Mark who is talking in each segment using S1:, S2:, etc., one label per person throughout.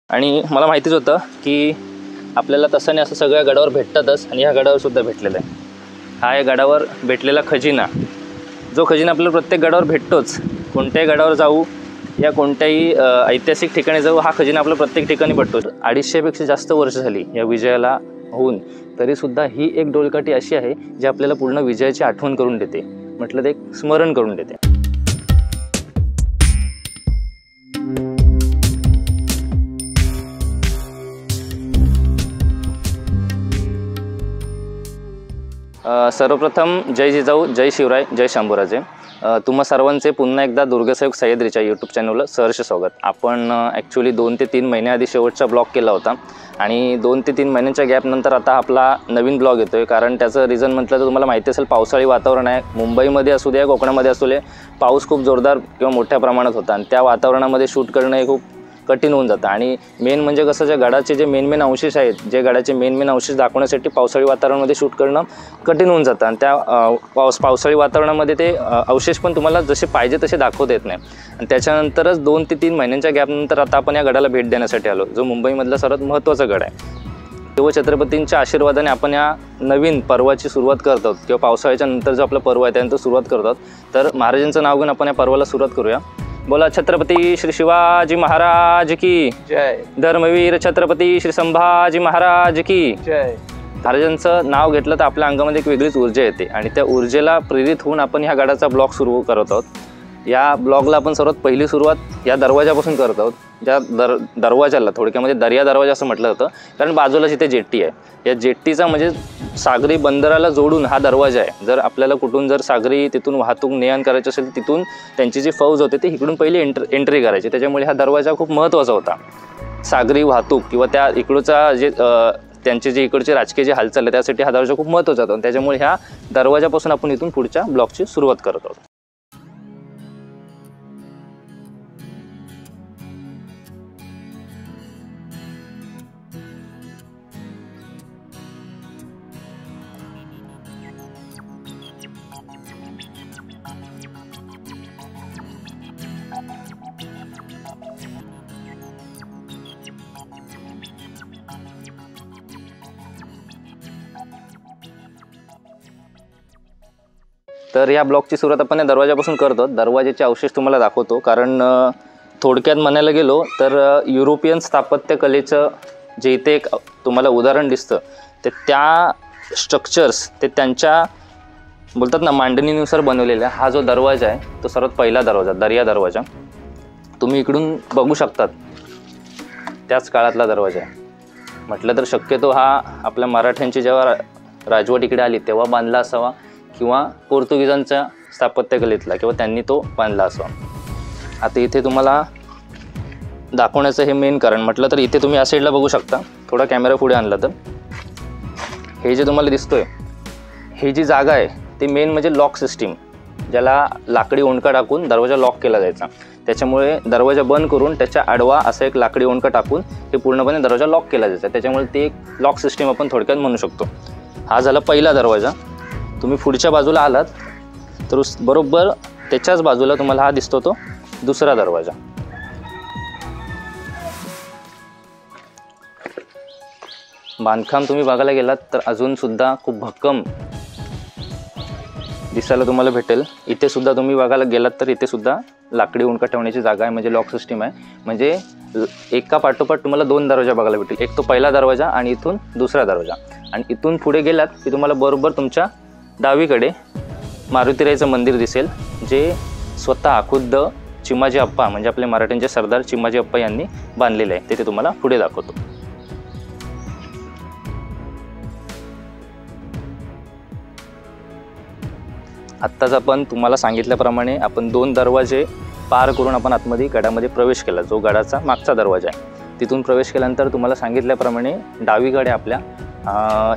S1: आणि मला माहितीच होतं की आपल्याला तसं नाही असं सगळ्या गडावर भेटतातच आणि ह्या गडावर सुद्धा भेटलेलं आहे. हा या गडावर भेटलेला खजिना, जो खजिना आपल्याला प्रत्येक गडावर भेटतोच. कोणत्याही गडावर जाऊ या कोणत्याही ऐतिहासिक ठिकाणी जाऊ, हा खजिना आपल्या प्रत्येक ठिकाणी भेटतो. 250पेक्षा जास्त वर्ष झाली या विजयाला होऊन, तरीसुद्धा ही एक डोलकाठी अशी आहे जी आपल्याला पूर्ण विजयाची आठवण करून देते, म्हटलं ते एक स्मरण करून देते. सर्वप्रथम जय जिजाऊ, जय शिवराय, जय शंभूराजे. तुम्हा सर्वांचे पुन्हा एकदा दुर्गसेवक सह्याद्रीच्या यूट्यूब चॅनलला सहर्ष स्वागत. आपण ॲक्च्युली 2 ते 3 महिन्याआधी शेवटचा ब्लॉग केला होता आणि 2 ते 3 महिन्यांच्या गॅपनंतर आता आपला नवीन ब्लॉग येतो आहे. कारण त्याचं रिझन म्हटलं तर तुम्हाला माहिती असेल, पावसाळी वातावरण आहे. मुंबईमध्ये असू द्या, कोकणामध्ये असू दे, पाऊस खूप जोरदार किंवा मोठ्या प्रमाणात होता आणि त्या वातावरणामध्ये शूट करणं हे खूप कठीण होऊन जातं. आणि मेन म्हणजे कसं, जे गडाचे जे मेन अवशेष आहेत, जे गडाचे मेन अवशेष दाखवण्यासाठी पावसाळी वातावरणामध्ये शूट करणं कठीण होऊन जातं आणि त्या पावसाळी वातावरणामध्ये ते अवशेष पण तुम्हाला जसे पाहिजे तसे दाखवता येत नाही. आणि त्याच्यानंतरच 2 ते 3 महिन्यांच्या गॅपनंतर आता आपण या गडाला भेट देण्यासाठी आलो, जो मुंबईमधला सर्वात महत्त्वाचा गड आहे. किंवा छत्रपतींच्या आशीर्वादाने आपण या नवीन पर्वाची सुरुवात करत आहोत, किंवा पावसाळ्याच्या नंतर जो आपला पर्व आहे त्यानंतर सुरुवात करत आहोत. तर महाराजांचं नाव घेऊन आपण या पर्वाला सुरुवात करूया. बोला छत्रपती श्री शिवाजी महाराज की
S2: जय.
S1: धर्मवीर छत्रपती श्री संभाजी महाराज की
S2: जय.
S1: महाराजांचं नाव घेतलं तर आपल्या अंगामध्ये एक वेगळीच ऊर्जा येते आणि त्या ऊर्जेला प्रेरित होऊन आपण ह्या गडाचा ब्लॉग सुरू करत आहोत. या ब्लॉगला आपण सर्वात पहिली सुरुवात या दरवाजापासून करत आहोत. ज्या दरवाजाला थोडक्यामध्ये दर्या दरवाजा असं म्हटलं जातं, कारण बाजूला जिथे जेट्टी आहे, या जेट्टीचा म्हणजे सागरी बंदराला जोडून हा दरवाजा आहे. जर आपल्याला कुठून जर सागरी तिथून वाहतूक ने-आण करायची असेल, तिथून त्यांची जी फौज होते ते इकडून पहिली एंट्री करायची. त्याच्यामुळे हा दरवाजा खूप महत्त्वाचा होता. सागरी वाहतूक किंवा त्या इकडचा जे त्यांचे जे इकडचे राजकीय जे हालचाल आहे त्यासाठी हा दरवाजा खूप महत्त्वाचा होता. त्याच्यामुळे ह्या दरवाजापासून आपण इथून पुढच्या ब्लॉगची सुरुवात करत आहोत. तर या ब्लॉगची सुरुवात आपण या दरवाजापासून करतो. दरवाजाचे अवशेष तुम्हाला दाखवतो, कारण थोडक्यात म्हणायला गेलो तर युरोपियन स्थापत्य कलेचं जे इथे एक तुम्हाला उदाहरण दिसतं, ते त्या स्ट्रक्चर्स ते त्यांच्या बोलतात ना मांडणीनुसार बनवलेला हा जो दरवाजा आहे तो सर्वात पहिला दरवाजा, दर्या दरवाजा तुम्ही इकडून बघू शकतात. त्याच काळातला दरवाजा आहे. म्हटलं तर शक्यतो हा आपल्या मराठ्यांची जेव्हा राजवट इकडे आली तेव्हा बांधला असावा, किंवा पोर्तुगीजांच्या स्थापत्यकलेतला, किंवा त्यांनी तो बांधला असावा. आता इथे तुम्हाला दाखवण्याचं हे मेन कारण म्हटलं तर इथे तुम्ही या साईडला बघू शकता. थोडा कॅमेरा पुढे आणला तर हे जे तुम्हाला दिसतोय, ही जी जागा आहे ती मेन म्हणजे लॉक सिस्टीम, ज्याला लाकडी ओंडका टाकून दरवाजा लॉक केला जायचा. त्याच्यामुळे दरवाजा बंद करून त्याच्या आडवा असं एक लाकडी ओंडका टाकून हे पूर्णपणे दरवाजा लॉक केला जायचा. त्याच्यामुळे ते एक लॉक सिस्टीम आपण थोडक्यात म्हणू शकतो. हा झाला पहिला दरवाजा. तुम्ही पुढच्या बाजूला आलात तर बरोबर त्याच्याच बाजूला तुम्हाला हा दिसतो तो दुसरा दरवाजा. बांधकाम तुम्ही बघायला गेलात तर अजून सुद्धा खूप भक्कम दिसायला तुम्हाला भेटेल. इथे सुद्धा तुम्ही बघायला गेलात तर इथे सुद्धा लाकडी ओंडका ठेवण्याची जागा आहे, म्हणजे लॉक सिस्टीम आहे. म्हणजे एका पाठोपाठ तुम्हाला 2 दरवाजा बघायला भेटेल. एक तो पहिला दरवाजा आणि इथून दुसरा दरवाजा. आणि इथून पुढे गेलात की तुम्हाला बरोबर तुमच्या डावीकडे मारुतीरायचं मंदिर दिसेल, जे स्वतः खुद्द चिमाजी अप्पा म्हणजे आपले मराठ्यांचे सरदार चिमाजी अप्पा यांनी बांधलेले आहे. ते तुम्हाला पुढे दाखवतो. आत्ताच आपण तुम्हाला सांगितल्याप्रमाणे आपण 2 दरवाजे पार करून आपण आतमध्ये गडामध्ये प्रवेश केला, जो गडाचा मागचा दरवाजा आहे. तिथून प्रवेश केल्यानंतर तुम्हाला सांगितल्याप्रमाणे डावीकडे आपल्या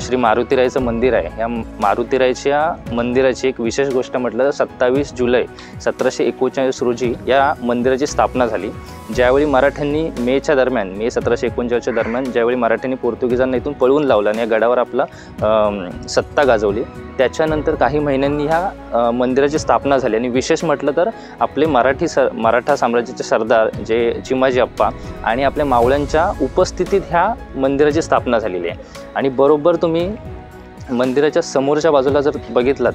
S1: श्री मारुतीरायचं मंदिर आहे. या मारुतीरायच्या मंदिराची एक विशेष गोष्ट म्हटलं तर 27 जुलै 1749 रोजी या मंदिराची स्थापना झाली. ज्यावेळी मराठ्यांनी मेच्या दरम्यान, मे 1739च्या दरम्यान ज्यावेळी मराठ्यांनी पोर्तुगीजांना इथून पळवून लावलं आणि या गडावर आपला सत्ता गाजवली, त्याच्यानंतर काही महिन्यांनी ह्या मंदिराची स्थापना झाली. आणि विशेष म्हटलं तर आपले मराठा साम्राज्याचे सरदार जे चिमाजी अप्पा आणि आपल्या मावळ्यांच्या उपस्थितीत ह्या मंदिराची स्थापना झालेली आहे. आणि बरोबर तुम्ही मंदिराच्या समोरच्या बाजूला जर बघितलात,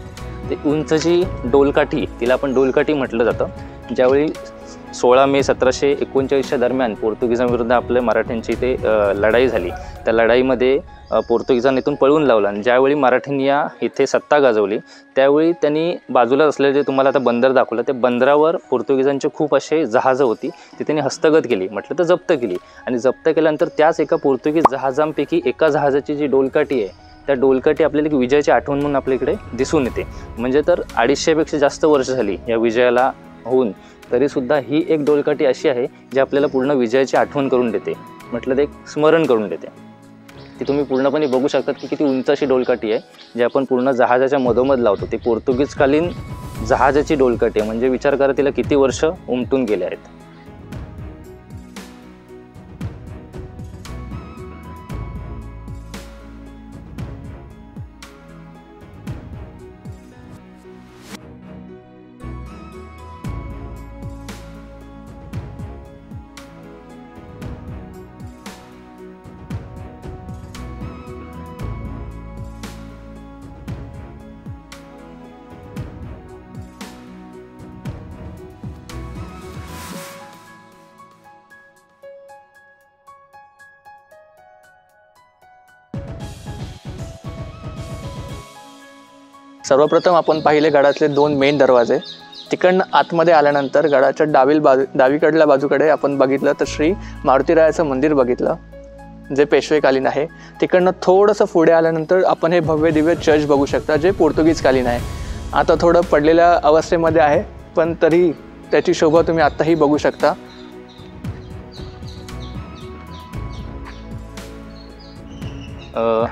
S1: ते उंचची डोलकाठी, तिला आपण डोलकाठी म्हटलं जातं, ज्यावेळी 16 मे 1739च्या दरम्यान पोर्तुगीजांविरुद्ध आपल्या मराठ्यांची इथे लढाई झाली, त्या लढाईमध्ये पोर्तुगीजांना इथून पळवून लावलं. आणि ज्यावेळी मराठ्यांनी इथे सत्ता गाजवली, त्यावेळी त्यांनी बाजूला असलेले जे तुम्हाला आता बंदर दाखवलं, त्या बंदरावर पोर्तुगीजांचे खूप असे जहाजं होती, ती त्यांनी हस्तगत केली, म्हटलं तर जप्त केली. आणि जप्त केल्यानंतर त्याच एका पोर्तुगीज जहाजांपैकी एका जहाजाची जी डोलकाठी आहे, त्या डोलकाठी आपल्याला एक विजयाची आठवण म्हणून आपल्या इकडे दिसून येते. म्हणजे तर 250पेक्षा जास्त वर्ष झाली या विजयाला होऊन, तरीसुद्धा ही एक डोलकाठी अशी आहे जी आपल्याला पूर्ण विजयाची आठवण करून देते, म्हटलं ते एक स्मरण करून देते. ती तुम्ही पूर्णपणे बघू शकतात की किती उंच अशी डोलकाठी आहे, जी आपण पूर्ण जहाजाच्या मधोमध लावतो. ती पोर्तुगीजकालीन जहाजाची डोलकाठी आहे, म्हणजे विचार करा तिला किती वर्ष उमटून गेले आहेत.
S2: सर्वप्रथम आपण पाहिले गडातले 2 मेन दरवाजे. तिकडनं आतमध्ये आल्यानंतर गडाच्या डावीकडल्या बाजूकडे आपण बघितलं तर श्री मारुतीरायाचं मंदिर बघितलं, जे पेशवेकालीन आहे. तिकडनं थोडंसं पुढे आल्यानंतर आपण हे भव्य दिव्य चर्च बघू शकता, जे पोर्तुगीजकालीन आहे. आता थोडं पडलेल्या अवस्थेमध्ये आहे, पण तरी त्याची शोभा तुम्ही आत्ताही बघू शकता.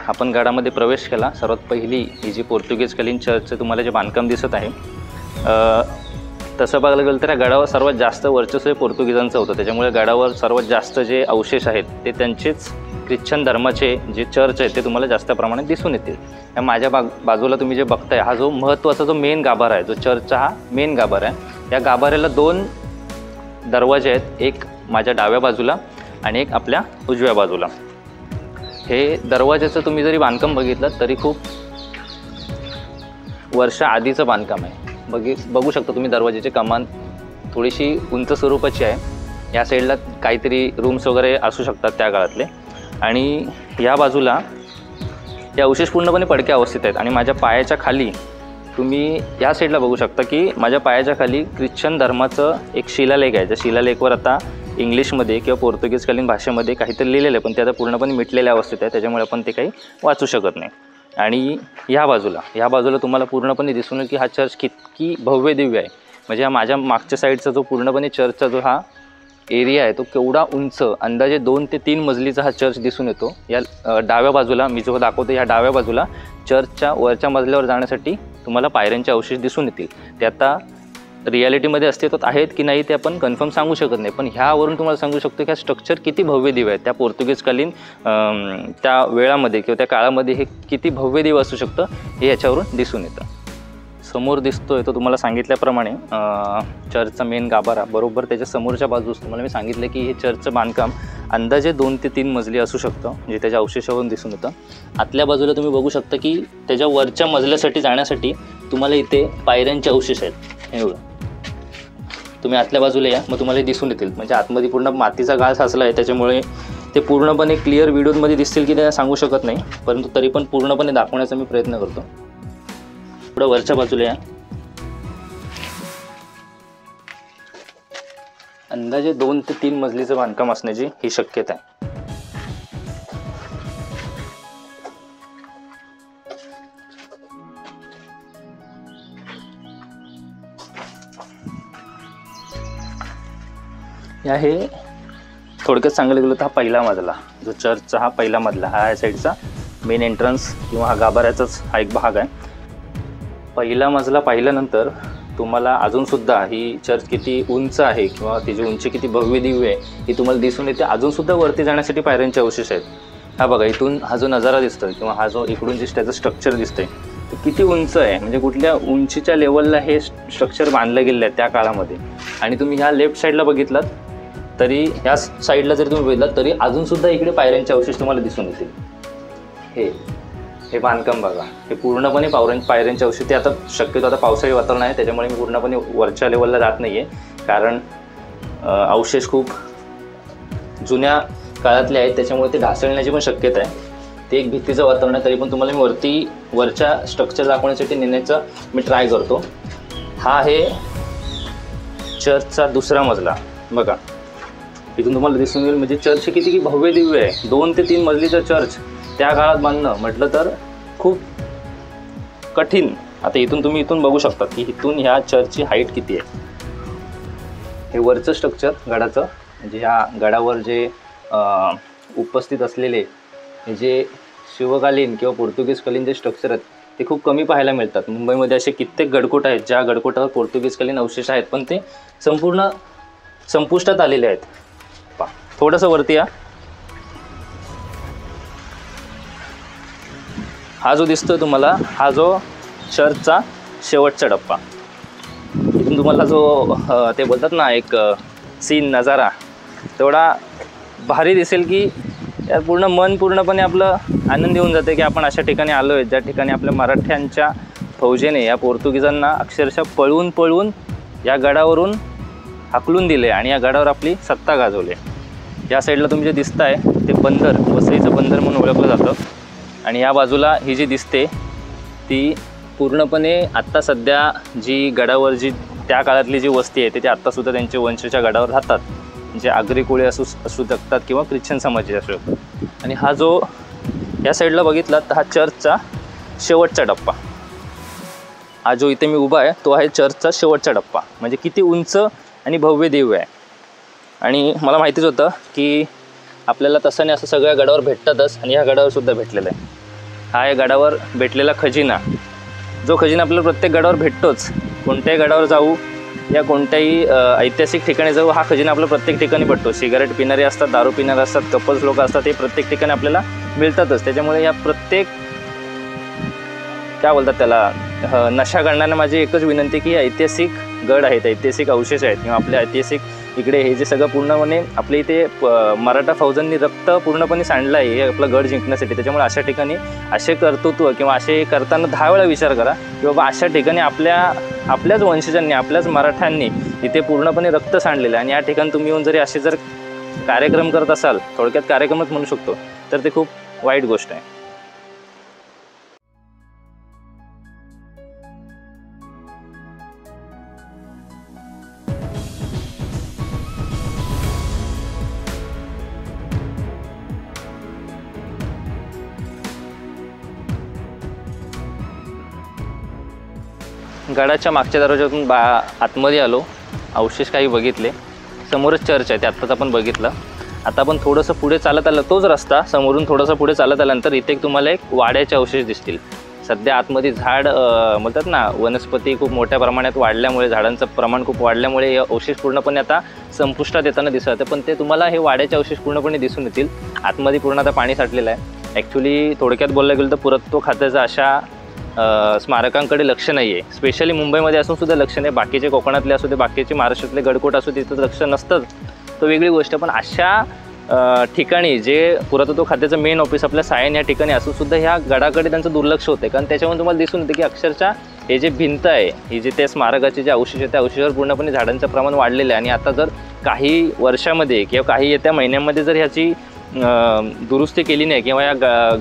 S1: आपण गडामध्ये प्रवेश केला. सर्वात पहिली ही जी पोर्तुगीजकालीन चर्चचं तुम्हाला जे बांधकाम दिसत आहे, तसं बघायला गेलं तर या गडावर सर्वात जास्त वर्चस्व हे पोर्तुगीजांचं होतं. त्याच्यामुळे गडावर सर्वात जास्त जे अवशेष आहेत ते त्यांचेच ख्रिश्चन धर्माचे जे चर्च आहेत ते तुम्हाला जास्त प्रमाणात दिसून येतील. या माझ्या बाजूला तुम्ही जे बघताय, हा जो महत्त्वाचा जो मेन गाभारा आहे, जो चर्चचा हा मेन गाभारा आहे. या गाभाऱ्याला 2 दरवाजे आहेत, एक माझ्या डाव्या बाजूला आणि एक आपल्या उजव्या बाजूला. हे दरवाजाचं तुम्ही जरी बांधकाम बघितलं तरी खूप वर्ष आधीचं बांधकाम आहे. बघू शकता तुम्ही दरवाजाची कमान थोडीशी उंच स्वरूपाची आहे. या साईडला काहीतरी रूम्स वगैरे असू शकतात त्या काळातले. आणि या बाजूला हे अवशेष पूर्णपणे पडक्या अवस्थेत आहेत. आणि माझ्या पायाच्या खाली तुम्ही या साईडला बघू शकता की माझ्या पायाच्या खाली ख्रिश्चन धर्माचं एक शिलालेख आहे. त्या शिलालेखवर आता इंग्लिशमध्ये किंवा पोर्तुगीजकालीन भाषेमध्ये काहीतरी लिहिलेलं आहे, पण ते आता पूर्णपणे मिटलेल्या अवस्थेत आहे, त्याच्यामुळे आपण ते काही वाचू शकत नाही. आणि ह्या बाजूला तुम्हाला पूर्णपणे दिसून येईल की हा चर्च किती भव्य दिव्य आहे. म्हणजे हा माझ्या मागच्या साईडचा जो पूर्णपणे चर्चचा जो हा एरिया आहे तो केवढा उंच, अंदाजे 2 ते 3 मजलीचा हा चर्च दिसून येतो. या डाव्या बाजूला मी जो दाखवतो, ह्या डाव्या बाजूला चर्चच्या वरच्या मजल्यावर जाण्यासाठी तुम्हाला पायऱ्यांचे अवशेष दिसून येतील. ते आता रियालिटीमध्ये अस्तित्वात आहेत की नाही ते आपण कन्फर्म सांगू शकत नाही, पण ह्यावरून तुम्हाला सांगू शकतो की हा स्ट्रक्चर किती भव्य दिव्य आहे. त्या पोर्तुगीजकालीन त्या वेळामध्ये किंवा त्या काळामध्ये हे किती भव्य दिव्य असू शकतं हे याच्यावरून दिसून येतं. समोर दिसतोय तो तुम्हाला सांगितल्याप्रमाणे चर्चचा मेन गाभारा, बरोबर त्याच्या समोरच्या बाजूस तुम्हाला मी सांगितलं की हे चर्चचं बांधकाम अंदाजे 2 ते 3 मजली असू शकतं, जे त्याच्या अवशेषावरून दिसून येतं. आतल्या बाजूला तुम्ही बघू शकता की त्याच्या वरच्या मजल्यासाठी जाण्यासाठी तुम्हाला इथे पायऱ्यांचे अवशेष आहेत. हे बघा, तुम्ही आतल्या बाजूला या, मग तुम्हाला दिसून येतील. म्हणजे आतमध्ये पूर्ण मातीचा गाळ साचला आहे, त्याच्यामुळे ते पूर्णपणे क्लिअर व्हिडिओमध्ये दिसतील की ते सांगू शकत नाही, परंतु तरी पण पूर्णपणे दाखवण्याचा मी प्रयत्न करतो. पुढं वरच्या बाजूला या, अंदाजे 2 ते 3 मजलीचं बांधकाम असण्याची ही शक्यता आहे. हे थोडक्यात सांगायला गेलं तर हा पहिला मजला, जो चर्चचा हा पहिला मजला, हा या साईडचा मेन एंट्रन्स किंवा हा गाभाऱ्याचाच हा एक भाग आहे. पहिला मजला पाहिल्यानंतर तुम्हाला अजूनसुद्धा ही चर्च किती उंच आहे किंवा तिची उंची किती भव्य दिव्य आहे ही तुम्हाला दिसून येते. अजूनसुद्धा वरती जाण्यासाठी पायऱ्यांचे अवशेष आहेत. हा बघा, इथून हा जो नजारा दिसतोय किंवा हा जो इकडून जे त्याचं स्ट्रक्चर दिसतंय ते किती उंच आहे, म्हणजे कुठल्या उंचीच्या लेवलला हे स्ट्रक्चर बांधलं गेलं आहे त्या काळामध्ये. आणि तुम्ही ह्या लेफ्ट साईडला बघितलात तरी, ह्या साईडला जर तुम्ही बघितलात तरी अजूनसुद्धा इकडे पायऱ्यांचे अवशेष तुम्हाला दिसून येतील. हे बांधकाम बघा, हे पूर्णपणे पायऱ्यांचे अवशेष. ते आता शक्यतो आता पावसाळी वातावरण आहे त्याच्यामुळे मी पूर्णपणे वरच्या लेवलला जात नाही आहे, कारण अवशेष खूप जुन्या काळातले आहेत त्याच्यामुळे ते ढासळण्याची पण शक्यता आहे. ते एक भीतीचं वातावरण आहे. तरी पण तुम्हाला मी वरच्या स्ट्रक्चर दाखवण्यासाठी नेण्याचा मी ट्राय करतो. हा आहे चर्चचा दुसरा मजला. बघा, इथून तुम्हाला दिसून येईल म्हणजे चर्च किती भव्य दिव्य आहे. 2 ते 3 मजलीचं चर्च त्या काळात बांधणं म्हटलं तर खूप कठीण. आता तुम्ही इथून बघू शकता की इथून ह्या चर्चची हाईट किती आहे. हे वरचं स्ट्रक्चर गडाचं, म्हणजे ह्या गडावर जे उपस्थित असलेले जे शिवकालीन किंवा पोर्तुगीजकालीन जे स्ट्रक्चर आहेत ते खूप कमी पाहायला मिळतात. मुंबईमध्ये असे कित्येक गडकोट आहेत ज्या गडकोटावर पोर्तुगीजकालीन अवशेष आहेत, पण ते संपूर्ण संपुष्टात आलेले आहेत. थोडंसं वरती या, हा जो दिसतोय तुम्हाला हा जो चर्चचा शेवटचा टप्पा. इथून तुम्हाला जो ते बोलतात ना एक सीन नजारा तेवढा भारी दिसेल की यात मन पूर्णपणे आपलं आनंद येऊन जाते की आपण अशा ठिकाणी आलो आहे ज्या ठिकाणी आपल्या मराठ्यांच्या फौजेने या पोर्तुगीजांना अक्षरशः पळवून या गडावरून हाकलून दिले आणि या गडावर आपली सत्ता गाजवली. या साईडला तुम्ही जे दिसत आहे ते बंदर, वसईचं बंदर म्हणून ओळखलं जातं. आणि या बाजूला ही जी दिसते ती पूर्णपणे आत्ता सध्या जी गडावर जी त्या काळातली जी वस्ती आहे ते आत्तासुद्धा त्यांचे वंशच्या गडावर राहतात. जे आगरी कोळी असू शकतात किंवा ख्रिश्चन समाजाचे असू शकतात. आणि हा जो या साईडला बघितला तर हा चर्चचा शेवटचा टप्पा. हा जो इथे मी उभा आहे तो आहे चर्चचा शेवटचा टप्पा. म्हणजे किती उंच आणि भव्य दिव्य आहे. आणि मला माहितीच होतं की आपल्याला तसं नाही असं सगळ्या गडावर भेटतातच, आणि ह्या गडावर सुद्धा भेटलेला आहे. हा या गडावर भेटलेला खजिना, जो खजिना आपल्याला प्रत्येक गडावर भेटतोच. कोणत्याही गडावर जाऊ या कोणत्याही ऐतिहासिक ठिकाणी जाऊ हा खजिना आपल्याला प्रत्येक ठिकाणी भेटतो. सिगारेट पिणारे असतात, दारू पिणारे असतात, कपल्स लोक असतात, हे प्रत्येक ठिकाणी आपल्याला मिळतातच. त्याच्यामुळे या प्रत्येक काय बोलतात त्याला नशा करणाऱ्यांना माझी एकच विनंती की ऐतिहासिक गड आहेत, ऐतिहासिक अवशेष आहेत किंवा आपले ऐतिहासिक इकडे हे जे सगळं पूर्णपणे आपल्या इथे मराठा फौजांनी रक्त पूर्णपणे सांडलं आहे हे आपलं गड जिंकण्यासाठी. त्याच्यामुळे अशा ठिकाणी असे कर्तृत्व किंवा असे करताना 10 वेळा विचार करा की बाबा अशा ठिकाणी आपल्याच वंशजांनी, आपल्याच मराठ्यांनी इथे पूर्णपणे रक्त सांडलेलं आहे. आणि या ठिकाणी तुम्ही येऊन जरी असे जर कार्यक्रम करत असाल, थोडक्यात कार्यक्रमच म्हणू शकतो, तर ते खूप वाईट गोष्ट आहे. गडाच्या मागच्या दरवाजातून आतमध्ये आलो, अवशेष काही बघितले. समोरच चर्च आहे ते आत्ताच आपण बघितलं. आता आपण थोडंसं पुढे चालत आलं, तोच रस्ता समोरून थोडंसं पुढे चालत आल्यानंतर इथे तुम्हाला एक वाड्याचे अवशेष दिसतील. सध्या आतमध्ये झाड म्हणतात ना, वनस्पती खूप मोठ्या प्रमाणात वाढल्यामुळे, झाडांचं प्रमाण खूप वाढल्यामुळे हे अवशेष पूर्णपणे आता संपुष्टात येताना दिसत. पण ते तुम्हाला हे वाड्याचे अवशेष पूर्णपणे दिसून येतील. आतमध्ये पूर्ण आता पाणी साठलेलं आहे. ॲक्च्युली थोडक्यात बोलायला गेलं तर पुरातत्व खात्याचं अशा स्मारकांकडे लक्ष नाही आहे. स्पेशली मुंबईमध्ये असून सुद्धा लक्ष नाही. बाकीचे कोकणातले असू दे, बाकीचे महाराष्ट्रातले गडकोट असू दे, तिथं लक्ष नसतंच, तो वेगळी गोष्ट. पण अशा ठिकाणी जे पुरातत्व खात्याचं मेन ऑफिस आपल्या सायन या ठिकाणी असून सुद्धा ह्या गडाकडे त्यांचं दुर्लक्ष होतं. कारण त्याच्यामुळे तुम्हाला दिसून येते की अक्षरशः हे जे भिंत आहे, ही जे त्या स्मारकाचे जे अवशेष आहे त्या अवशेषावर पूर्णपणे झाडांचं प्रमाण वाढलेलं आहे. आणि आता जर काही वर्षामध्ये किंवा काही येत्या महिन्यांमध्ये जर ह्याची दुरुस्ती केली नाही किंवा या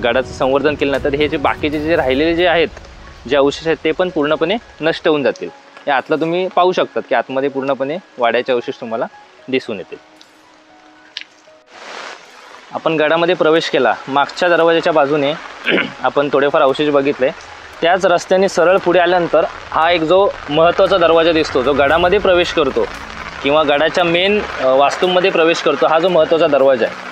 S1: गडाचं संवर्धन केलं नाही तर हे जे बाकीचे जे राहिलेले जे आहेत, जे अवशेष आहेत ते पण पूर्णपणे नष्ट होऊन जातील. या आतला तुम्ही पाहू शकतात की आतमध्ये पूर्णपणे वाड्याचे अवशेष तुम्हाला दिसून येतील. आपण गडामध्ये प्रवेश केला, मागच्या दरवाजाच्या बाजूने आपण थोडेफार अवशेष बघितले. त्याच रस्त्याने सरळ पुढे आल्यानंतर हा एक जो महत्त्वाचा दरवाजा दिसतो, जो गडामध्ये प्रवेश करतो किंवा गडाच्या मेन वास्तूमध्ये प्रवेश करतो, हा जो महत्त्वाचा दरवाजा आहे.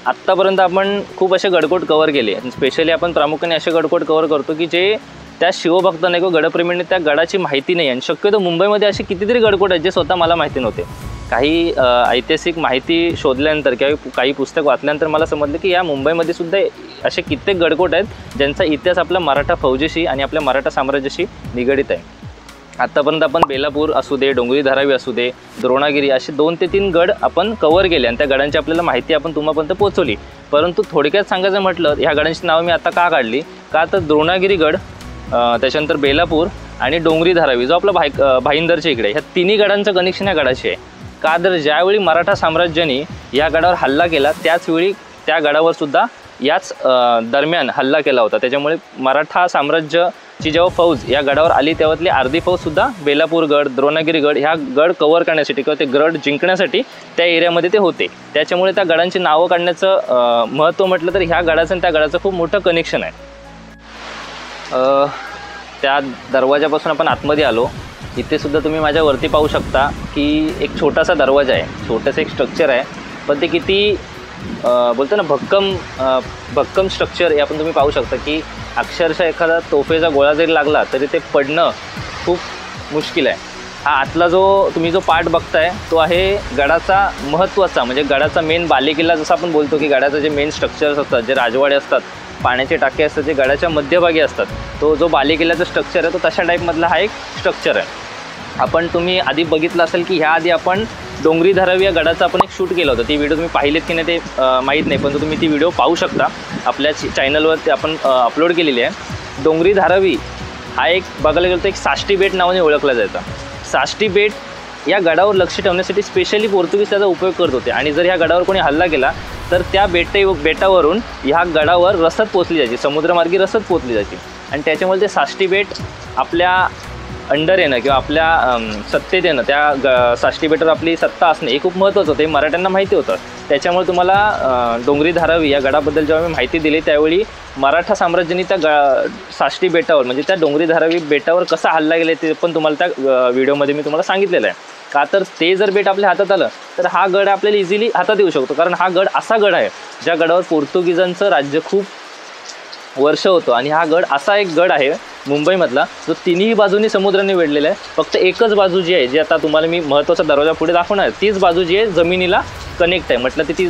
S1: आत्तापर्यंत आपण खूप असे गडकोट कवर केले. स्पेशली आपण प्रामुख्याने असे गडकोट कवर करतो की जे त्या शिवभक्तांना किंवा गडप्रेमींनी त्या गडाची माहिती नाही. आणि शक्यतो मुंबईमध्ये असे कितीतरी गडकोट आहेत जे स्वतः मला माहिती नव्हते. काही ऐतिहासिक माहिती शोधल्यानंतर किंवा काही पुस्तक वाचल्यानंतर मला समजलं की या मुंबईमध्ये सुद्धा असे कित्येक गडकोट आहेत ज्यांचा इतिहास आपल्या मराठा फौजेशी आणि आपल्या मराठा साम्राज्याशी निगडित आहे. आत्तापर्यंत आपण बेलापूर असू दे, डोंगरी धारावी असू दे, द्रोणागिरी असे 2 ते 3 गड आपण कव्हर केले आणि त्या गडांची आपल्याला माहिती आपण तुम्हापर्यंत पोहोचवली. परंतु थोडक्यात सांगायचं म्हटलं, ह्या गडांची नावं मी आता का काढली, का तर द्रोणागिरी गड, त्याच्यानंतर बेलापूर आणि डोंगरी धारावी जो आपला भाईंदरच्या इकडे, ह्या तिन्ही गडांचं कनेक्शन या गडाशी आहे. का तर ज्यावेळी मराठा साम्राज्याने या गडावर हल्ला केला त्याचवेळी त्या गडावर सुद्धा याच दरम्यान हल्ला केला होता. त्याच्यामुळे मराठा साम्राज्याची जेव्हा फौज या गडावर आली तेव्हातली अर्धी फौजसुद्धा बेलापूर गड, द्रोणागिरी गड ह्या गड कव्हर करण्यासाठी किंवा ते गड जिंकण्यासाठी त्या एरियामध्ये ते होते. त्याच्यामुळे त्या गडांची नावं काढण्याचं महत्त्व म्हटलं तर ह्या गडाचं आणि त्या गडाचं खूप मोठं कनेक्शन आहे. त्या दरवाजापासून आपण आतमध्ये आलो. इथे सुद्धा तुम्ही माझ्यावरती पाहू शकता की एक छोटासा दरवाजा आहे, छोटंसं एक स्ट्रक्चर आहे, पण ते किती बोलतो ना भक्कम स्ट्रक्चर हे आपण तुम्ही पाहू शकता की अक्षरशः एखादा तोफेचा गोळा जरी लागला तरी ते पडणं खूप मुश्किल आहे. हा आतला तुम्ही जो पार्ट बघताय तो आहे गडाचा महत्त्वाचा, म्हणजे गडाचा मेन बालेकिल्ला जसं आपण बोलतो की गडाचं जे मेन स्ट्रक्चर्स असतात, जे राजवाडे असतात, पाण्याचे टाके असतात जे गडाच्या मध्यभागी असतात, तो जो बालेकिल्ल्याचा स्ट्रक्चर आहे तो तशा टाईपमधला हा एक स्ट्रक्चर आहे. आपण तुम्ही आधी बघितलं असेल की ह्या आधी आपण डोंगरी धारावी या गडाचं आपण एक शूट केलं होतं. ती व्हिडिओ तुम्ही पाहिलेत की नाही ते माहीत नाही, पण तुम्ही ती व्हिडिओ पाहू शकता. आपल्या चॅनलवर ते आपण अपलोड केलेली आहे. डोंगरी धारावी हा एक बघायला गेलं तर एक साष्टी बेट नावाने ओळखला जायचा. साष्टी बेट या गडावर लक्ष ठेवण्यासाठी स्पेशली पोर्तुगीज त्याचा उपयोग करत होते. आणि जर ह्या गडावर कोणी हल्ला केला तर त्या बेटावरून ह्या गडावर रसद पोचली जायची, समुद्रमार्गी रसद पोचली जायची. आणि त्याच्यामुळे ते साष्टी बेट आपल्या अंडर येणं किंवा आपल्या सत्तेत येणं, त्या साष्टी बेटावर आपली सत्ता असणे हे खूप महत्त्वाचं होतं, हे मराठ्यांना माहिती होतं. त्याच्यामुळे तुम्हाला डोंगरी धारावी या गडाबद्दल जेव्हा मी माहिती दिली त्यावेळी मराठा साम्राज्याने त्या साष्टी बेटावर म्हणजे त्या डोंगरी धारावी बेटावर कसा हल्ला गेला ते पण तुम्हाला त्या व्हिडिओमध्ये मी तुम्हाला सांगितलेलं आहे. का तर ते जर बेट आपल्या हातात आलं तर हा गड आपल्याला इझिली हातात येऊ शकतो. कारण हा गड असा गड आहे ज्या गडावर पोर्तुगीजांचं राज्य खूप वर्ष होतं. आणि हा गड असा एक गड आहे मुंबईमधला जो तिन्ही बाजूनी समुद्राने वेढलेला आहे. फक्त एकच बाजू जी आहे, जी आता तुम्हाला मी महत्त्वाचा दरवाजा पुढे दाखवणार आहे, तीच बाजू जी आहे जमिनीला कनेक्ट आहे. म्हटलं ती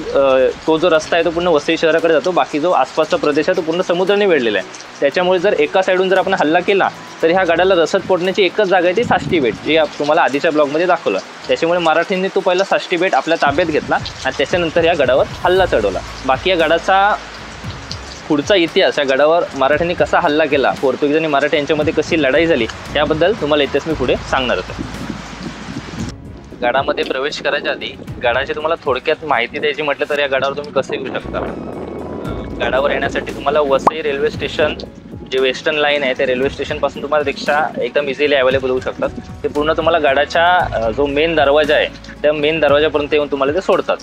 S1: तो जो रस्ता आहे तो पूर्ण वसई शहराकडे जातो, बाकी जो आसपासचा प्रदेश आहे तो पूर्ण समुद्राने वेढलेला आहे. त्याच्यामुळे जर एका साईडून जर आपण हल्ला केला तर ह्या गडाला रसद पोचण्याची एकच जागा आहे ती साष्टी बेट, जी तुम्हाला आधीच्या ब्लॉगमध्ये दाखवलं. त्याच्यामुळे मराठ्यांनी तो पहिला साष्टी बेट आपल्या ताब्यात घेतला आणि त्याच्यानंतर या गडावर हल्ला चढवला. बाकी या गडाचा पुढचा इतिहास, या गडावर मराठ्यांनी कसा हल्ला केला, पोर्तुगीज आणि मराठी यांच्यामध्ये कशी लढाई झाली याबद्दल तुम्हाला इतिहास मी पुढे सांगणार होतो. गडामध्ये प्रवेश करायच्या आधी गडाची तुम्हाला थोडक्यात माहिती द्यायची म्हटलं तर या गडावर तुम्ही कसे येऊ शकता. गडावर येण्यासाठी तुम्हाला वसई रेल्वे स्टेशन जे वेस्टर्न लाईन आहे त्या रेल्वे स्टेशनपासून तुम्हाला रिक्षा एकदम इझिली अवेलेबल होऊ शकतात. ते पूर्ण तुम्हाला गडाच्या जो मेन दरवाजा आहे त्या मेन दरवाजापर्यंत येऊन तुम्हाला ते सोडतात.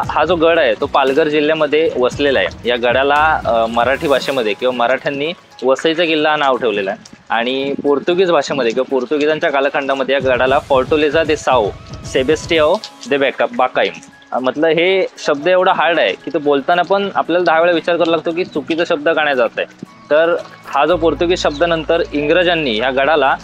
S1: हा जो गड आहे तो पालघर जिल्ह्यामध्ये वसलेला आहे. या गडाला मराठी भाषेमध्ये किंवा मराठ्यांनी वसईचा किल्ला नाव ठेवलेलं आहे. आणि पोर्तुगीज भाषेमध्ये किंवा पोर्तुगीजांच्या कालखंडामध्ये या गडाला फोर्टोलेझा दे साओ सेबेस्टियाओ दे बाकाईम म्हटलं. हे शब्द एवढा हार्ड आहे की तो बोलताना पण आपल्याला 10 वेळा विचार करावा लागतो की चुकीचा शब्द का नाही जात आहे. तर हा जो पोर्तुगीज शब्द नंतर इंग्रजांनी या गडाला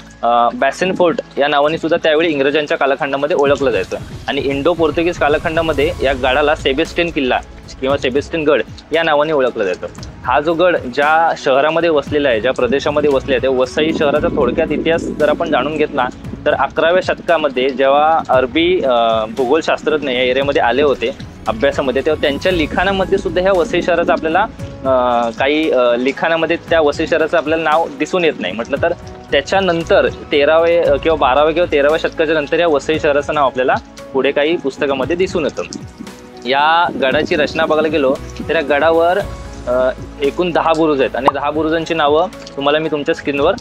S1: बॅसिन फोर्ट या नावाने सुद्धा त्यावेळी इंग्रजांच्या कालखंडामध्ये ओळखलं जायचं. आणि इंडो पोर्तुगीज कालखंडामध्ये या गडाला सेबेस्टियन किल्ला किंवा सेबेस्टियन गड या नावाने ओळखलं जातं. हा जो गड ज्या शहरामध्ये वसलेला आहे, ज्या प्रदेशामध्ये वसले आहे, त्या वसई शहराचा थोडक्यात इतिहास जर आपण जाणून घेतला तर 11व्या शतकामध्ये जेव्हा अरबी भूगोलशास्त्रज्ञ या एरियामध्ये आले होते अभ्यासामध्ये, तेव्हा त्यांच्या लिखाणामध्ये सुद्धा ह्या वसई शहराचं आपल्याला काही लिखाणामध्ये त्या वसई शहराचं आपल्याला नाव दिसून येत नाही. म्हटलं तर त्याच्यानंतर 13व्या किंवा 12व्या किंवा 13व्या शतकाच्या नंतर या वसई शहराचं नाव आपल्याला पुढे काही पुस्तकामध्ये दिसून येतं. या गडाची रचना बघायला गेलो तर या गडावर एकूण 10 बुरुज आहेत आणि 10 बुरुजांची नावं तुम्हाला मी तुमच्या स्क्रीनवर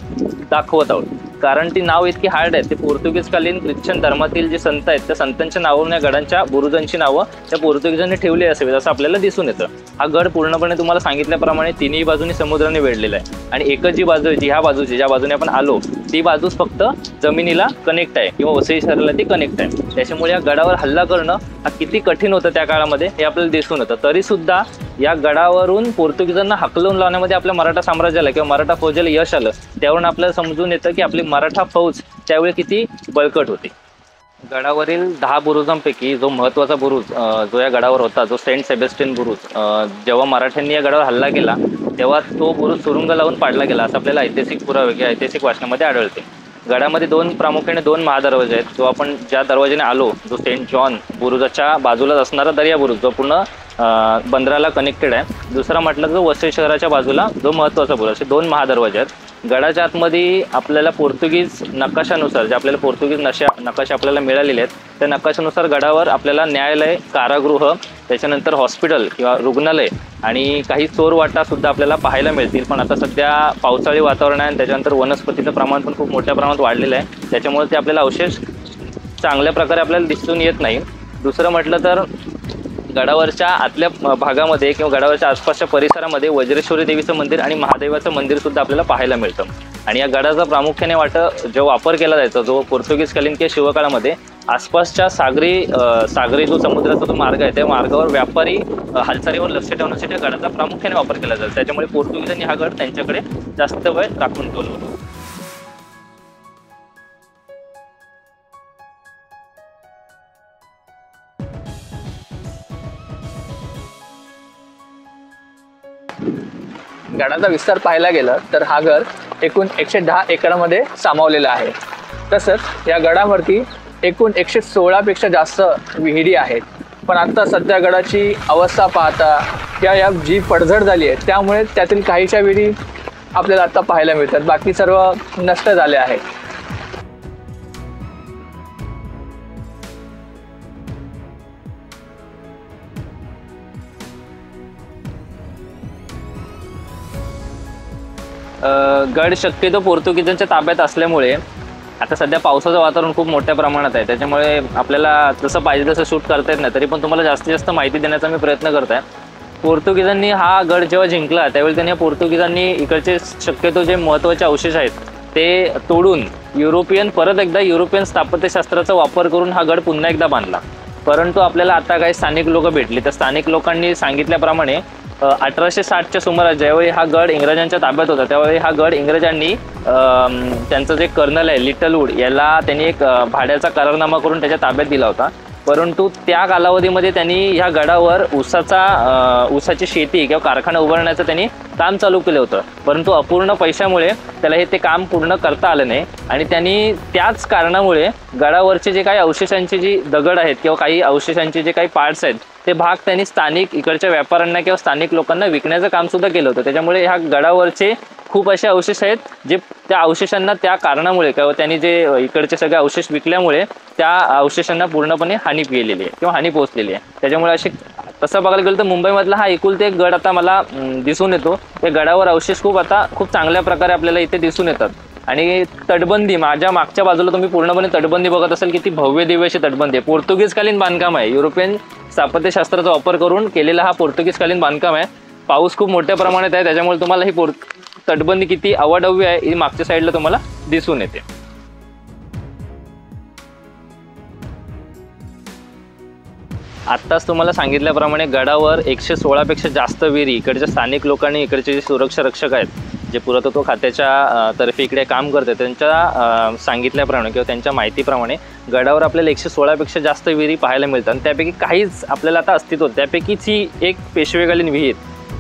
S1: दाखवत आहोत. कारण ती नाव इतकी हार्ड आहेत. ते पोर्तुगीजकालीन ख्रिश्चन धर्मातील जे संत आहेत त्या संतांच्या नावावरून या गडांच्या बुरुजांची नावं त्या पोर्तुगीजांनी ठेवली असावीत असं आपल्याला दिसून येतं. हा गड पूर्णपणे तुम्हाला सांगितल्याप्रमाणे तिन्ही बाजूनी समुद्राने वेढलेला आहे आणि एकच जी बाजू आहे जी ह्या बाजूची ज्या बाजूने आपण आलो ती बाजूच फक्त जमिनीला कनेक्ट आहे किंवा वसई शहराला ती कनेक्ट आहे. त्याच्यामुळे या गडावर हल्ला करणं हा किती कठीण होतं त्या काळामध्ये हे आपल्याला दिसून येतं. तरीसुद्धा या गडावरून पोर्तुगीजांना हाकलून लावण्यामध्ये आपल्या मराठा साम्राज्याला किंवा मराठा फौजेला यश आलं. त्यावरून आपल्याला समजून येतं की आपली मराठा फौज त्यावेळी किती बळकट होती. गडावरील 10 बुरुजांपैकी जो महत्त्वाचा बुरुज जो या गडावर होता जो सेंट सेबेस्टियन बुरुज, जेव्हा मराठ्यांनी या गडावर हल्ला केला तेव्हा तो बुरुज सुरुंग लावून पाडला गेला असं आपल्याला ऐतिहासिक पुरावे किंवा ऐतिहासिक वाचनामध्ये आढळते. गडामध्ये प्रामुख्याने दोन महादरवाजे आहेत. जो आपण ज्या दरवाजाने आलो जो सेंट जॉन बुरुजाच्या बाजूलाच असणारा दर्या बुरुज जो पूर्ण बंदराला कनेक्टेड आहे. दुसरा म्हटलं तर वसई शहराच्या बाजूला जो महत्त्वाचा बुरुज, असे 2 महादरवाजे आहेत. गडाच्या आतमध्ये आपल्याला पोर्तुगीज नकाशानुसार जे आपल्याला पोर्तुगीज नकाशा आपल्याला मिळालेले आहेत त्या नकाशानुसार गडावर आपल्याला न्यायालय, कारागृह, त्याच्यानंतर हॉस्पिटल किंवा रुग्णालय आणि काही चोरवाटा सुद्धा आपल्याला पाहायला मिळतील. पण आता सध्या पावसाळी वातावरण आहे आणि त्याच्यानंतर वनस्पतीचं प्रमाण पण खूप मोठ्या प्रमाणात वाढलेलं आहे. त्याच्यामुळे ते आपल्याला अवशेष चांगल्या प्रकारे आपल्याला दिसून येत नाही. दुसरं म्हटलं तर गडावरच्या आतल्या भागामध्ये किंवा गडावरच्या आसपासच्या परिसरामध्ये वज्रेश्वरी देवीचं मंदिर आणि महादेवाचं मंदिर सुद्धा आपल्याला पाहायला मिळतं. आणि या गडाचा प्रामुख्याने जो वापर केला जायचा जो पोर्तुगीजकालीन किंवा शिवकाळामध्ये आसपासच्या सागरी जो समुद्राचा जो मार्ग आहे त्या मार्गावर व्यापारी हालचालीवर लक्ष ठेवण्यासाठी या गडाचा प्रामुख्याने वापर केला जातो. त्याच्यामुळे पोर्तुगीजांनी हा गड त्यांच्याकडे जास्त वेळ राखून ठेवला होता.
S2: गडाचा विस्तार पाहायला गेला तर हा गड एकूण 110 एकरामध्ये सामावलेला आहे. तसंच या गडावरती एकूण 116 पेक्षा जास्त विहिरी आहेत. पण आता सध्या गडाची अवस्था पाहता या जी पडझड झाली आहे त्यामुळे त्यातील काहीशा विहिरी आपल्याला आता पाहायला मिळतात, बाकी सर्व नष्ट झाले आहेत.
S1: गड शक्यतो पोर्तुगीजांच्या ताब्यात असल्यामुळे आता सध्या पावसाचं वातावरण खूप मोठ्या प्रमाणात आहे. त्याच्यामुळे आपल्याला जसं पाहिजे तसं शूट करता येत नाही. तरी पण तुम्हाला जास्तीत जास्त माहिती देण्याचा मी प्रयत्न करत आहे. पोर्तुगीजांनी हा गड जेव्हा जिंकला त्यावेळी त्यांनी पोर्तुगीजांनी इकडचे शक्यतो जे महत्त्वाचे अवशेष आहेत ते तोडून परत एकदा युरोपियन स्थापत्यशास्त्राचा वापर करून हा गड पुन्हा एकदा बांधला. परंतु आपल्याला आता काही स्थानिक लोक भेटली. त्या स्थानिक लोकांनी सांगितल्याप्रमाणे 1860च्या सुमारास ज्यावेळी हा गड इंग्रजांच्या ताब्यात होता त्यावेळी हा गड इंग्रजांनी त्यांचं जे कर्नल आहे लिटलवूड याला त्यांनी एक भाड्याचा करारनामा करून त्याच्या ताब्यात दिला होता. परंतु त्या कालावधीमध्ये त्यांनी ह्या गडावर ऊसाची शेती किंवा कारखाना उभारण्याचं त्यांनी काम चालू केलं होतं. परंतु अपूर्ण पैशामुळे त्याला ते काम पूर्ण करता आलं नाही आणि त्यांनी त्याच कारणामुळे गडावरचे जे काही अवशेषांचे जी दगड आहेत किंवा काही अवशेषांचे जे काही पार्ट्स आहेत ते भाग त्यांनी स्थानिक इकडच्या व्यापाऱ्यांना किंवा स्थानिक लोकांना विकण्याचं काम सुद्धा केलं होतं. त्याच्यामुळे ह्या गडावरचे खूप असे अवशेष आहेत जे त्या अवशेषांना त्या कारणामुळे किंवा त्यांनी जे इकडचे सगळे अवशेष विकल्यामुळे त्या अवशेषांना पूर्णपणे हानी गेलेली आहे किंवा हानी पोहोचलेली आहे. त्याच्यामुळे तसं बघायला गेलं तर मुंबईमधला हा एकुलता एक गड आता मला दिसून येतो. त्या गडावर अवशेष खूप चांगल्या प्रकारे आपल्याला इथे दिसून येतात. आणि तटबंदी माझ्या मागच्या बाजूला तुम्ही पूर्णपणे तटबंदी बघत असाल किती भव्य दिव्य अशी तटबंदी आहे. पोर्तुगीजकालीन बांधकाम आहे. युरोपियन स्थापत्यशास्त्राचा वापर करून केलेला हा पोर्तुगीजकालीन बांधकाम आहे. पाऊस खूप मोठ्या प्रमाणात आहे त्याच्यामुळे तुम्हाला ही तटबंदी किती अवाढव्य आहे ही मागच्या साईडला तुम्हाला दिसून येते. आत्ताच तुम्हाला सांगितल्याप्रमाणे गडावर 116 पेक्षा जास्त विहिरी इकडच्या स्थानिक लोकांनी इकडचे जे सुरक्षा रक्षक आहेत जे पुरातत्व खात्याच्या तर्फे इकडे काम करतात त्यांच्या सांगितल्याप्रमाणे किंवा त्यांच्या माहितीप्रमाणे गडावर आपल्याला 116 पेक्षा जास्त विहिरी पाहायला मिळतात. त्यापैकी काहीच आपल्याला आता अस्तित्व त्यापैकीच ही एक पेशवेकालीन विहीर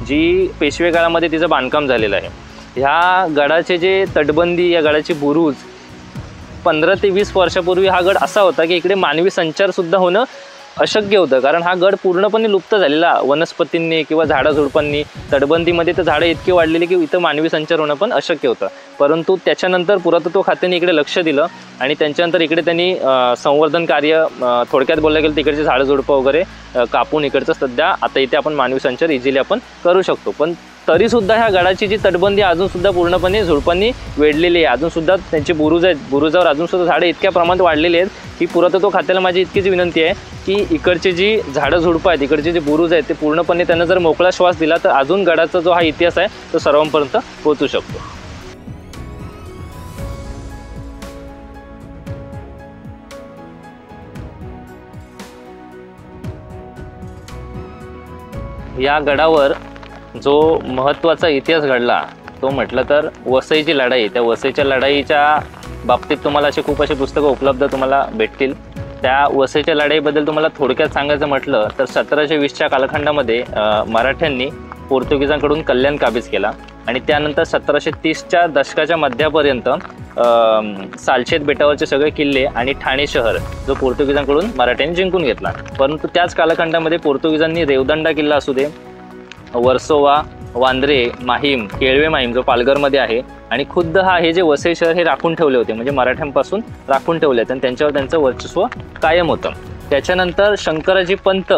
S1: जी पेशवे काळामध्ये तिचं बांधकाम झालेलं आहे. ह्या गडाचे जे तटबंदी या गडाची बुरुज 15 ते 20 वर्षापूर्वी हा गड असा होता की इकडे मानवी संचारसुद्धा होणं अशक्य होतं. कारण हा गड पूर्णपणे लुप्त झालेला वनस्पतींनी किंवा झाडाझुडपांनी. तटबंदीमध्ये तर झाडं इतकी वाढलेली की इथं मानवी संचार होणं पण अशक्य होतं. परंतु त्याच्यानंतर पुरातत्व खात्याने इकडे लक्ष दिलं आणि त्यांच्यानंतर इकडे त्यांनी संवर्धन कार्य थोडक्यात बोललं गेलं तर इकडचे झाडझुडपं वगैरे कापून इकडचं सध्या आता इथे आपण मानवी संचार इझिली आपण करू शकतो. पण तरीसुद्धा ह्या गडाची जी तटबंदी अजूनसुद्धा पूर्णपणे झुडपांनी वेढलेली आहे. अजूनसुद्धा त्यांचे बुरुज आहेत, बुरुजावर अजूनसुद्धा झाडं इतक्या प्रमाणात वाढलेली आहेत की पुरातत्व खात्याला माझी इतकीच विनंती आहे की इकडची जी झाडं झुडपं आहेत, इकडचे जे बुरुज आहेत ते पूर्णपणे त्यांना जर मोकळा श्वास दिला तर अजून गडाचा जो हा इतिहास आहे तो सर्वांपर्यंत पोहोचू शकतो. या गडावर जो महत्त्वाचा इतिहास घडला तो म्हटलं तर वसईची लढाई. त्या वसईच्या लढाईच्या बाबतीत तुम्हाला खूप अशी पुस्तकं उपलब्ध तुम्हाला भेटतील. त्या वसईच्या लढाईबद्दल तुम्हाला थोडक्यात सांगायचं म्हटलं तर 1720च्या कालखंडामध्ये मराठ्यांनी पोर्तुगीजांकडून कल्याण काबीज केला आणि त्यानंतर 1730च्या दशकाच्या मध्यापर्यंत सालशेत बेटावरचे सगळे किल्ले आणि ठाणे शहर जो पोर्तुगीजांकडून मराठ्यांनी जिंकून घेतला. परंतु त्याच कालखंडामध्ये पोर्तुगीजांनी रेवदंडा किल्ला असू दे, वर्सोवा, वांद्रे, माहीम, केळवे माहीम जो पालघरमध्ये आहे आणि खुद्द हे जे वसई शहर हे राखून ठेवले होते, म्हणजे मराठ्यांपासून राखून ठेवले आणि त्यांच्यावर त्यांचं वर्चस्व कायम होतं. त्याच्यानंतर शंकराजी पंत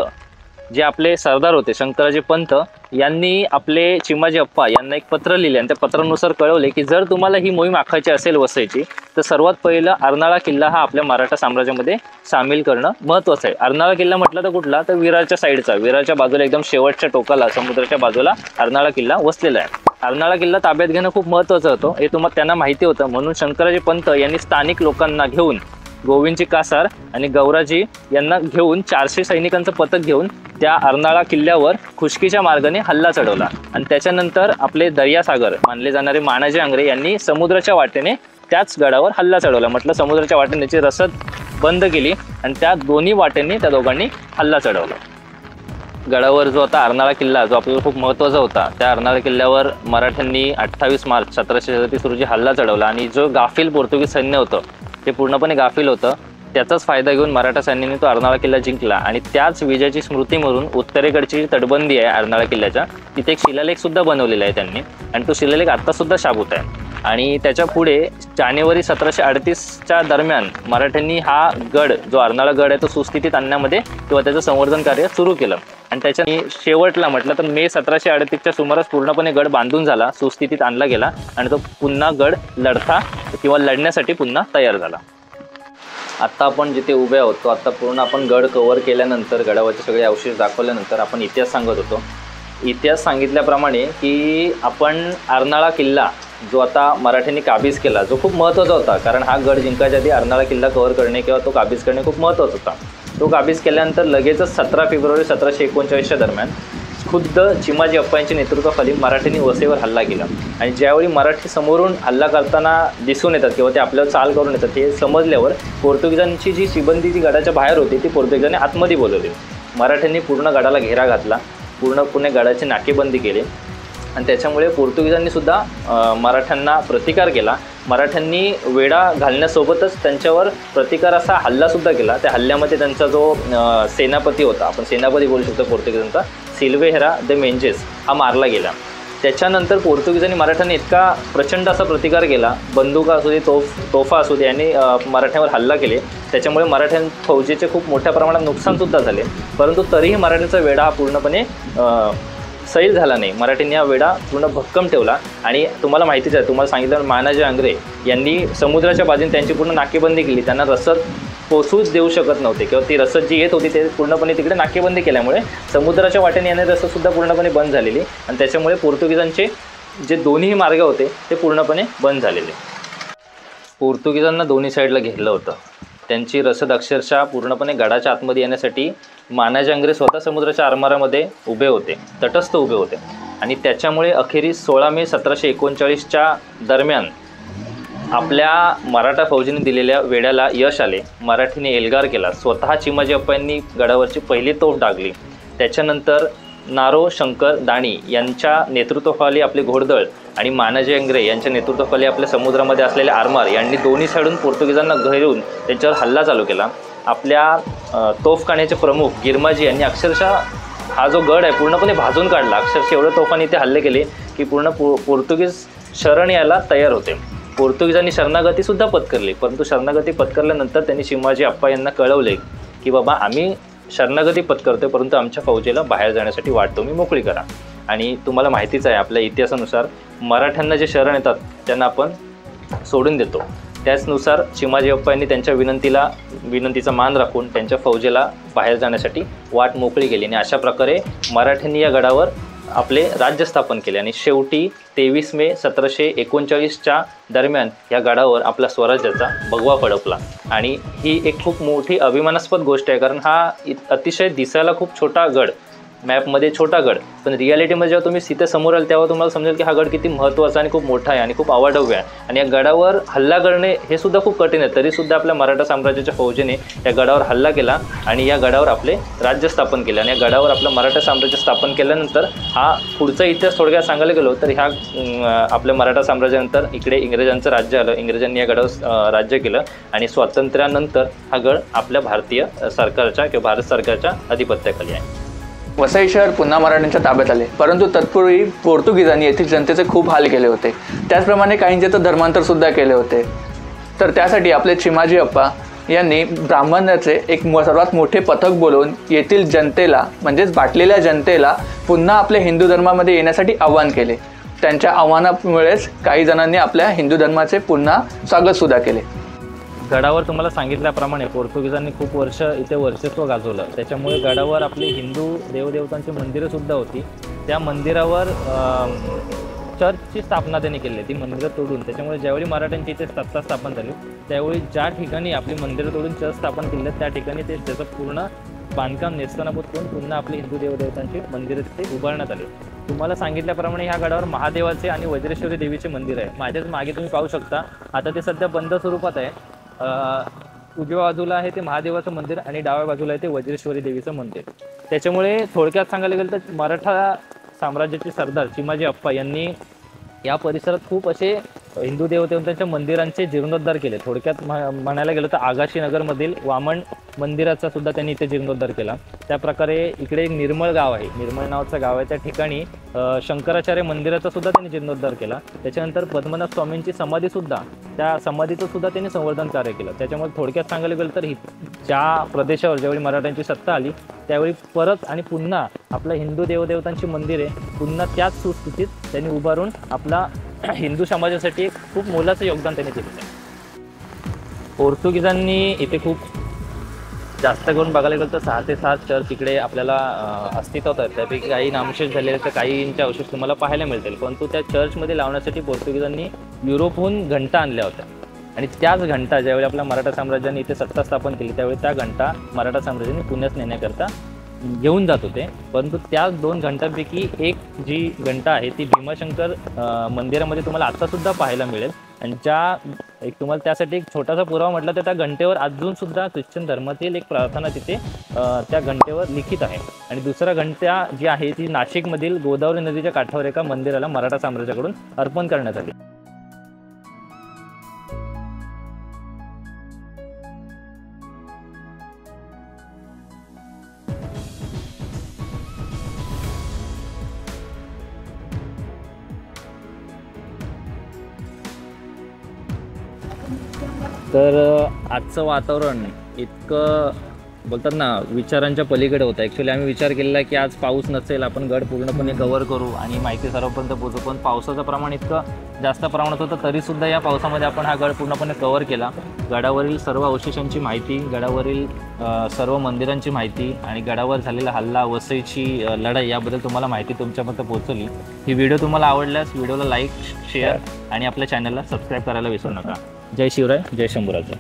S1: जे आपले सरदार होते, शंकराजी पंत यांनी आपले चिमाजी अप्पा यांना एक पत्र लिहिले आणि त्या पत्रानुसार कळवले की जर तुम्हाला ही मोहीम आखायची असेल वसईची तर सर्वात पहिलं अर्नाळा किल्ला हा आपल्या मराठा साम्राज्यामध्ये सामील करणं महत्त्वाचं आहे. अर्नाळा किल्ला म्हटलं तर कुठला, तर विरारच्या साईडचा, विरारच्या बाजूला एकदम शेवटच्या टोकाला समुद्राच्या बाजूला अर्नाळा किल्ला वसलेला आहे. अर्नाळा किल्ला ताब्यात घेणं खूप महत्त्वाचं होतं हे त्यांना माहिती होतं. म्हणून शंकराजी पंत यांनी स्थानिक लोकांना घेऊन गोविंदजी कासार आणि गौराजी यांना घेऊन 400 सैनिकांचं पथक घेऊन त्या अर्नाळा किल्ल्यावर खुशकीच्या मार्गाने हल्ला चढवला आणि त्याच्यानंतर आपले दर्यासागर मानले जाणारे मानाजी आंग्रे यांनी समुद्राच्या वाटेने त्याच गडावर हल्ला चढवला. म्हटलं समुद्राच्या वाटेने त्याची रसद बंद केली आणि त्या दोन्ही वाटेने त्या दोघांनी हल्ला चढवला. गडावर जो आता अर्नाळा किल्ला जो आपल्याला खूप महत्त्वाचा होता, त्या अर्नाळा किल्ल्यावर मराठ्यांनी 28 मार्च 1737 रोजी हल्ला चढवला आणि जो गाफील पोर्तुगीज सैन्य होतं ते पूर्णपणे गाफील होतं. त्याचाच फायदा घेऊन मराठा सैन्याने तो अर्नाळा किल्ला जिंकला आणि त्याच विजयाची स्मृती म्हणून उत्तरेकडची जी तटबंदी आहे अर्नाळा किल्ल्याच्या तिथे एक शिलालेख सुद्धा बनवलेला आहे त्यांनी आणि तो शिलालेख आत्तासुद्धा शाबूत आहे. आणि त्याच्या पुढे जानेवारी 1738च्या दरम्यान मराठ्यांनी हा गड जो अर्नाळा गड आहे तो सुस्थितीत आणण्यामध्ये किंवा त्याचं संवर्धन कार्य सुरू केलं आणि त्याच्या शेवटला म्हटलं तर मे 1738च्या सुमारास पूर्णपणे गड बांधून झाला, सुस्थितीत आणला गेला आणि तो पुन्हा गड लढण्यासाठी पुन्हा तयार झाला. आत्ता आपण जिथे उभे आहोत तो आत्ता पूर्ण आपण गड कव्हर केल्यानंतर गडावरचे सगळे अवशेष दाखवल्यानंतर आपण इतिहास सांगत होतो. इतिहास सांगितल्याप्रमाणे की आपण अर्नाळा किल्ला जो आता मराठ्यांनी काबीज केला जो खूप महत्त्वाचा होता, कारण हा गड जिंकायच्या आधी अर्नाळा किल्ला कव्हर करणे किंवा तो काबीज करणे खूप महत्त्वाचा होता. तो काबीज केल्यानंतर लगेचच 17 फेब्रुवारी 1739च्या दरम्यान खुद्द चिमाजी अप्पा यांच्या नेतृत्वाखाली मराठ्यांनी वसईवर हल्ला केला आणि ज्यावेळी मराठी समोरून हल्ला करताना दिसून येतात किंवा ते आपल्यावर चाल करून येतात हे समजल्यावर पोर्तुगीजांची जी शिबंदी जी गडाच्या बाहेर होती ती पोर्तुगीजांनी आतमध्ये बोलवली. मराठ्यांनी पूर्ण गडाला घेरा घातला, पूर्णपणे गडाची नाकेबंदी केली आणि त्याच्यामुळे पोर्तुगीजांनी सुद्धा मराठ्यांना प्रतिकार केला. मराठ्यांनी वेढा घालण्यासोबतच त्यांच्यावर प्रतिकार असा हल्लासुद्धा केला. त्या हल्ल्यामध्ये त्यांचा जो सेनापती होता, आपण सेनापती बोलू शकतो पोर्तुगीजांचा, सिल्व्हेरा दे मेंजेस हा मारला गेला. त्याच्यानंतर पोर्तुगीजांनी मराठ्यांनी इतका प्रचंड असा प्रतिकार केला, बंदुका असू दे, तोफा असू दे, यांनी मराठ्यांवर हल्ला केले. त्याच्यामुळे मराठ्यां फौजेचे खूप मोठ्या प्रमाणात नुकसानसुद्धा झाले. परंतु तरीही मराठ्यांचा वेढा हा पूर्णपणे सैल झाला नाही. मराठ्यांनी हा वेढा पूर्ण भक्कम ठेवला आणि तुम्हाला माहितीच आहे, तुम्हाला सांगितलं मानाजी आंग्रे यांनी समुद्राच्या बाजूने त्यांची पूर्ण नाकेबंदी केली. त्यांना रसद पोचूच देऊ शकत नव्हते किंवा ती रसद जी येत होती ते पूर्णपणे तिकडे नाकेबंदी केल्यामुळे समुद्राच्या वाटेने येणारी रसदसुद्धा पूर्णपणे बंद झालेली आणि त्याच्यामुळे पोर्तुगीजांचे जे दोन्ही मार्ग होते ते पूर्णपणे बंद झालेले. पोर्तुगीजांना दोन्ही साईडला घेतलं होतं. त्यांची रसद अक्षरशः पूर्णपणे गडाच्या आतमध्ये येण्यासाठी मानाजी आंग्रे स्वतः समुद्राच्या आरमारामध्ये उभे होते, तटस्थ उभे होते आणि त्याच्यामुळे अखेरीस 16 मे 1739च्या दरम्यान आपल्या मराठा फौजीने दिलेल्या वेढ्याला यश आले. मराठीने एल्गार केला. स्वतः चिमाजी अप्पा यांनी गडावरची पहिली तोफ डागली. त्याच्यानंतर नारो शंकर दाणी यांच्या नेतृत्वाखाली आपले घोडदळ आणि मानाजी आंग्रे यांच्या नेतृत्वाखाली आपल्या समुद्रामध्ये असलेले आरमार यांनी दोन्ही साईडून पोर्तुगीजांना घेरून त्यांच्यावर हल्ला चालू केला. आपल्या तोफखान्याचे प्रमुख गिरमाजी यांनी अक्षरशः हा जो गड आहे पूर्णपणे भाजून काढला. अक्षरशः एवढ्या तोफांनी ते हल्ले केले की पूर्ण पोर्तुगीज शरण यायला तयार होते. पोर्तुगीजांनी शरणागतीसुद्धा पत्करली, परंतु शरणागती पत्करल्यानंतर त्यांनी चिमाजी अप्पा यांना कळवले की बाबा आम्ही शरणागती पत्करतोय, परंतु आमच्या फौजेला बाहेर जाण्यासाठी वाट तुम्ही मोकळी करा. आणि तुम्हाला माहितीच आहे आपल्या इतिहासानुसार मराठ्यांना जे शरण येतात त्यांना आपण सोडून देतो. त्याचनुसार चिमाजी अप्पा यांनी त्यांच्या विनंतीचा मान राखून त्यांच्या फौजेला बाहेर जाण्यासाठी वाट मोकळी केली आणि अशा प्रकारे मराठ्यांनी या गडावर आपले राज्य स्थापन केले आणि शेवटी 23 मे 1739च्या दरम्यान या गडावर आपला स्वराज्याचा भगवा फडकला. आणि ही एक खूप मोठी अभिमानास्पद गोष्ट आहे, कारण हा अतिशय दिसायला खूप छोटा गड, मॅपमध्ये छोटा गड, पण रियालिटीमध्ये जेव्हा तुम्ही तिथे समोर आल तेव्हा तुम्हाला समजेल की हा गड किती महत्त्वाचा आणि खूप मोठा आहे आणि खूप अवाढव्य आहे. आणि या गडावर हल्ला करणे हे सुद्धा खूप कठीण आहे. तरीसुद्धा आपल्या मराठा साम्राज्याच्या फौजेने या गडावर हल्ला केला आणि या गडावर आपले राज्य स्थापन केले. आणि या गडावर आपलं मराठा साम्राज्य स्थापन केल्यानंतर हा पुढचा इतिहास थोडक्यात सांगायला गेलो तर ह्या आपल्या मराठा साम्राज्यानंतर इकडे इंग्रजांचं राज्य आलं. इंग्रजांनी या गडावर राज्य केलं आणि स्वातंत्र्यानंतर हा गड आपल्या भारतीय सरकारच्या किंवा भारत सरकारच्या अधिपत्याखाली आहे.
S2: वसई शहर पुन्हा मराठ्यांच्या ताब्यात आले, परंतु तत्पूर्वी पोर्तुगीजांनी येथील जनतेचे खूप हाल केले होते. त्याचप्रमाणे काहींचे तर धर्मांतर सुद्धा केले होते. तर त्यासाठी आपले चिमाजी अप्पा यांनी ब्राह्मणाचे एक सर्वात मोठे पथक बोलवून येथील जनतेला म्हणजेच बाटलेल्या जनतेला पुन्हा आपल्या हिंदू धर्मामध्ये येण्यासाठी आवाहन केले. त्यांच्या आव्हानामुळेच काही जणांनी आपल्या हिंदू धर्माचे पुन्हा स्वागतसुद्धा केले.
S1: गडावर तुम्हाला सांगितल्याप्रमाणे पोर्तुगीजांनी खूप वर्ष इथे वर्चस्व गाजवलं. त्याच्यामुळे गडावर आपली हिंदू देवदेवतांची मंदिरंसुद्धा होती. त्या मंदिरावर चर्चची स्थापना त्यांनी केली, ती मंदिरं तोडून. त्याच्यामुळे ज्यावेळी मराठ्यांची इथे सत्ता स्थापन झाली त्यावेळी ज्या ठिकाणी आपली मंदिरं तोडून चर्च स्थापन केली त्या ठिकाणी त्याचं पूर्ण बांधकाम नेस्तनाबूत करून पुन्हा आपली हिंदू देवदेवतांची मंदिरं तिथे उभारण्यात आली. तुम्हाला सांगितल्याप्रमाणे ह्या गडावर महादेवाचे आणि वज्रेश्वरी देवीचे मंदिर आहे. माझ्याच मागे तुम्ही पाहू शकता. आता ते सध्या बंद स्वरूपात आहे. उजव्या बाजूला आहे ते महादेवाचं मंदिर आणि डाव्या बाजूला आहे ते वज्रेश्वरी देवीचं मंदिर. त्याच्यामुळे थोडक्यात सांगायला गेलं तर मराठा साम्राज्याचे सरदार चिमाजी अप्पा यांनी या परिसरात खूप असे हिंदू देवदेवतांच्या मंदिरांचे जीर्णोद्धार केले. थोडक्यात म्हणायला गेलं तर आगाशीनगरमधील वामन मंदिराचा सुद्धा त्यांनी इथे जीर्णोद्धार केला. त्याप्रकारे इकडे एक निर्मळ गाव आहे, निर्मळ नावाचं गाव आहे, त्या ठिकाणी शंकराचार्य मंदिराचा सुद्धा त्यांनी जीर्णोद्धार केला. त्याच्यानंतर पद्मनाभ स्वामींची समाधीसुद्धा, त्या समाधीचं सुद्धा त्यांनी संवर्धन कार्य केलं. त्याच्यामुळे थोडक्यात सांगायला गेलं तर ज्या प्रदेशावर ज्यावेळी मराठ्यांची सत्ता आली त्यावेळी परत आणि पुन्हा आपल्या हिंदू देवदेवतांची मंदिरे पुन्हा त्याच सुस्थितीत त्यांनी उभारून आपला हिंदू समाजासाठी एक खूप मोलाचं योगदान त्यांनी दिलं आहे. पोर्तुगीजांनी इथे खूप जास्त करून बघायला गेलं तर 6 ते 7 चर्च इकडे आपल्याला अस्तित्वात आहेत. त्यापैकी काही नामशेष झालेले तर काहींचे अवशेष तुम्हाला पाहायला मिळतील. परंतु त्या चर्चमध्ये लावण्यासाठी पोर्तुगीजांनी युरोपहून घंटा आणल्या होत्या आणि त्याच घंटा ज्यावेळी आपल्या मराठा साम्राज्याने इथे सत्ता स्थापन केली त्यावेळी त्या घंटा मराठा साम्राज्याने पुण्यास नेण्याकरता घेऊन जात होते. परंतु त्या 2 घंटांपैकी एक जी घंटा आहे ती भीमाशंकर मंदिरामध्ये तुम्हाला आत्तासुद्धा पाहायला मिळेल. आणि एक तुम्हाला त्यासाठी एक छोटासा पुरावा म्हटलं तर त्या घंटेवर अजूनसुद्धा ख्रिश्चन धर्मातील एक प्रार्थना तिथे त्या घंटेवर लिखित आहे. आणि दुसरा घंटा जी आहे ती नाशिकमधील गोदावरी नदीच्या काठावर एका मंदिराला मराठा साम्राज्याकडून अर्पण करण्यात आली. तर आजचं वातावरण इतकं बोलतात ना विचारांच्या पलीकडे होतं. ॲक्च्युली आम्ही विचार केलेला की आज पाऊस नसेल, आपण गड पूर्णपणे कव्हर करू आणि माहिती सर्वपर्यंत पोहोचू, पण पावसाचं प्रमाण इतकं जास्त प्रमाणात होतं तरीसुद्धा या पावसामध्ये आपण हा गड पूर्णपणे कव्हर केला. गडावरील सर्व अवशेषांची माहिती, गडावरील सर्व मंदिरांची माहिती आणि गडावर झालेला हल्ला, वसईची लढाई याबद्दल तुम्हाला माहिती तुमच्यापर्यंत पोहोचवली. ही व्हिडिओ तुम्हाला आवडल्यास व्हिडिओला लाईक, शेअर आणि आपल्या चॅनलला सबस्क्राईब करायला विसरू नका. जय शिवराय, जय शंभूराज.